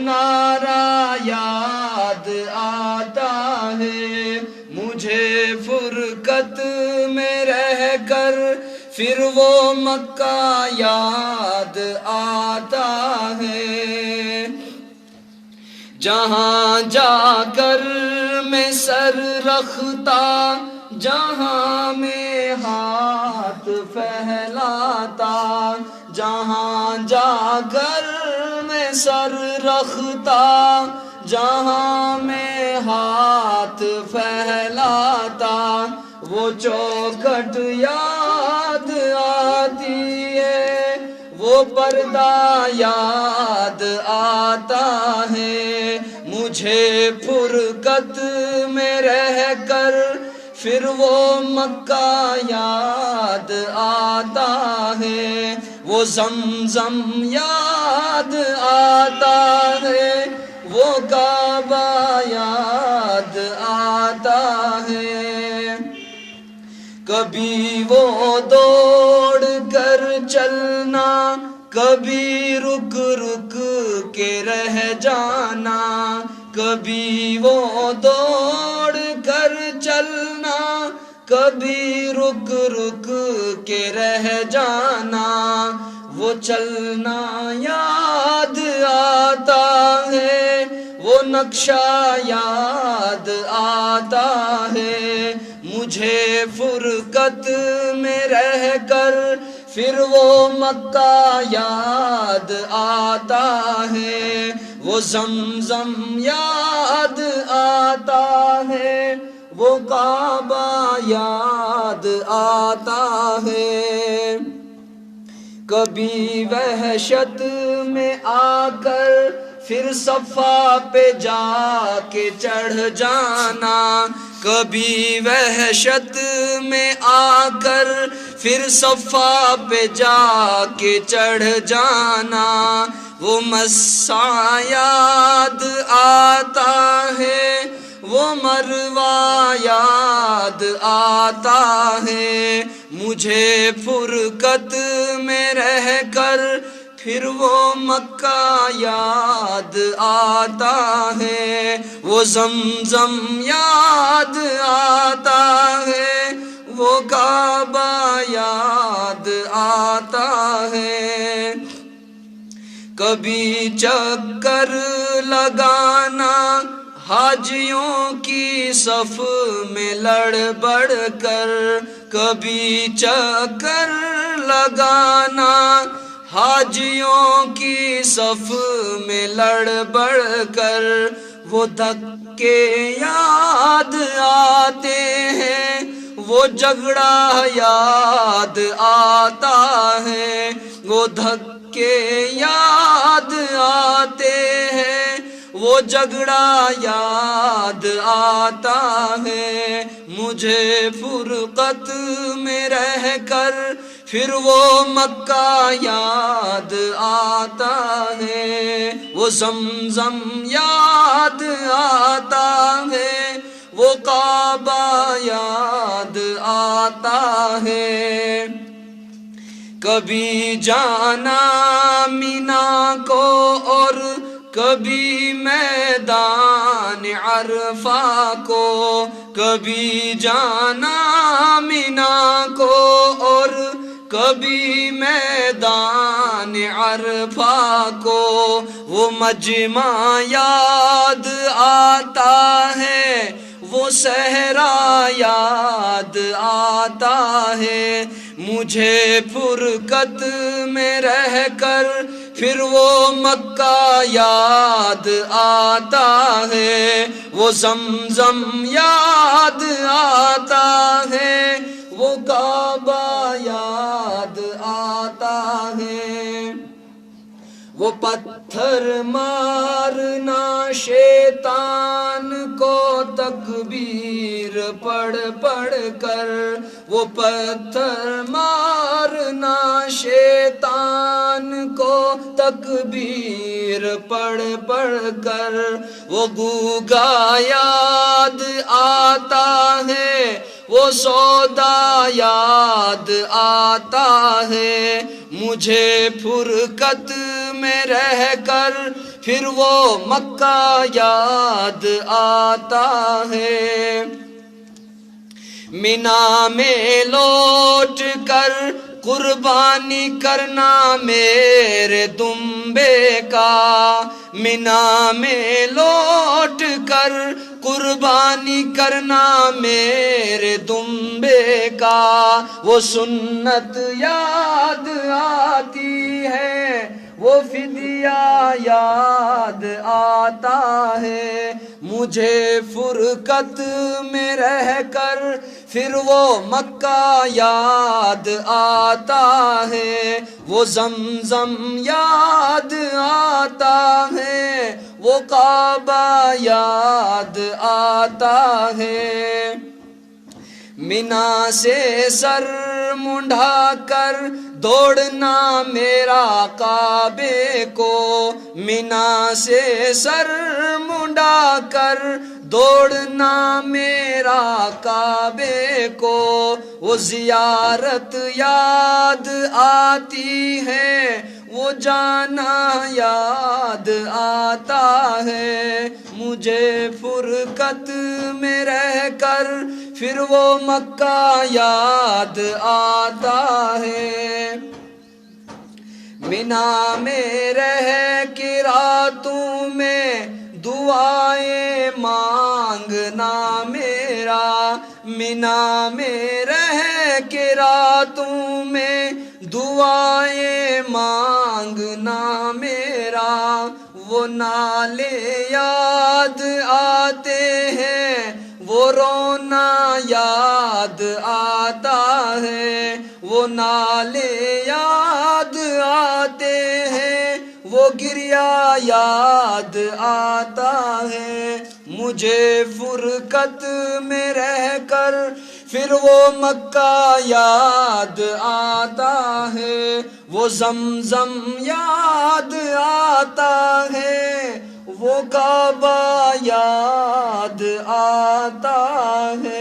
نعرہ یاد آتا ہے، مجھے فرقت میں رہ کر پھر وہ مکہ یاد آتا ہے۔ جہاں جا کر میں سر رکھتا، جہاں میں ہاتھ پھیلاتا، جہاں جا کر میں سر رکھتا، جہاں میں ہاتھ پھیلاتا، وہ چوکھٹ یاد آتی ہے، وہ پردہ یاد آتا ہے، مجھے فرقت میں رہ کر پھر وہ مکہ یاد آتا ہے، وہ زمزم یاد آتا ہے، وہ کعبہ یاد آتا ہے۔ کبھی وہ دوڑ کر چلنا، کبھی رک رک کے رہ جانا، کبھی وہ دوڑ کر چلنا، کبھی رک رک کے رہ جانا، وہ چلنا یاد آتا ہے، وہ نقشہ یاد آتا ہے، مجھے فرقت میں رہ کر پھر وہ مکہ یاد آتا ہے، وہ زمزم یاد آتا ہے، وہ کعبہ یاد آتا ہے۔ کبھی وحشت میں آ کر پھر صفا پہ جا کے چڑھ جانا، کبھی وحشت میں آ کر پھر صفا پہ جا کے چڑھ جانا، وہ مسعی یاد آتا ہے، وہ مروہ یاد آتا ہے، مجھے فرقت میں رہ کر پھر وہ مکہ یاد آتا ہے، وہ زمزم یاد آتا ہے، وہ کعبہ یاد آتا ہے۔ کبھی چکر لگانا حاجیوں کی صف میں لڑ بڑھ کر، کبھی چکر لگانا حاجیوں کی صف میں لڑ بڑھ کر، وہ دھکے یاد آتے ہیں، وہ جھگڑا یاد آتا ہے، وہ دھکے یاد آتے ہیں، وہ جھگڑا یاد آتا ہے، مجھے فرقت میں رہ کر پھر وہ مکہ یاد آتا ہے، وہ زمزم یاد آتا ہے، وہ کعبہ یاد آتا ہے۔ کبھی جانا مینا کو اور کبھی میدان عرفہ کو، کبھی جانا مینا کو اور کبھی میدان عرفہ کو، وہ مجمع یاد آتا ہے، وہ صحرا یاد آتا ہے، مجھے فرقت میں رہ کر پھر وہ مکہ یاد آتا ہے، وہ زمزم یاد آتا ہے، وہ کعبہ یاد آتا ہے، وہ پتھر مارنا شیطان کو تکبیر پڑھ پڑھ کر، وہ پتھر مارنا شیطان کو تکبیر پڑھ پڑھ کر، وہ گوگا یاد آتا ہے، وہ سودا یاد آتا ہے، مجھے فرقت میں رہ کر پھر وہ مکہ یاد آتا ہے۔ مینا میں لوٹ کر قربانی کرنا میرے دمبے کا، مینا میں لوٹ کر قربانی کرنا میرے دمبے کا، وہ سنت یاد آتی ہے، وہ فدیہ یاد آتا ہے، مجھے فرقت میں رہ کر پھر وہ مکہ یاد آتا ہے، وہ زمزم یاد آتا ہے، وہ کعبہ یاد آتا ہے۔ مینا سے سر منڈا کر دوڑنا میرا کعبے کو، مینا سے سر منڈا کر دوڑنا میرا کعبے کو، وہ زیارت یاد آتی ہے، وہ جانا یاد آتا ہے، مجھے فرقت میں رہ کر پھر وہ مکہ یاد آتا ہے۔ مینا میں رہ کے راتوں میں دعائیں مانگنا میرا، مینا میں رہ کے راتوں میں دعائیں مانگنا میرا، وہ نالے یاد آتے ہیں، وہ رونا یاد آتا ہے، وہ نالے یاد آتے ہیں، وہ گریہ یاد آتا ہے، مجھے فرقت میں رہ کر پھر وہ مکہ یاد آتا ہے، وہ زمزم یاد آتا ہے، وہ کعبہ یاد آتا ہے۔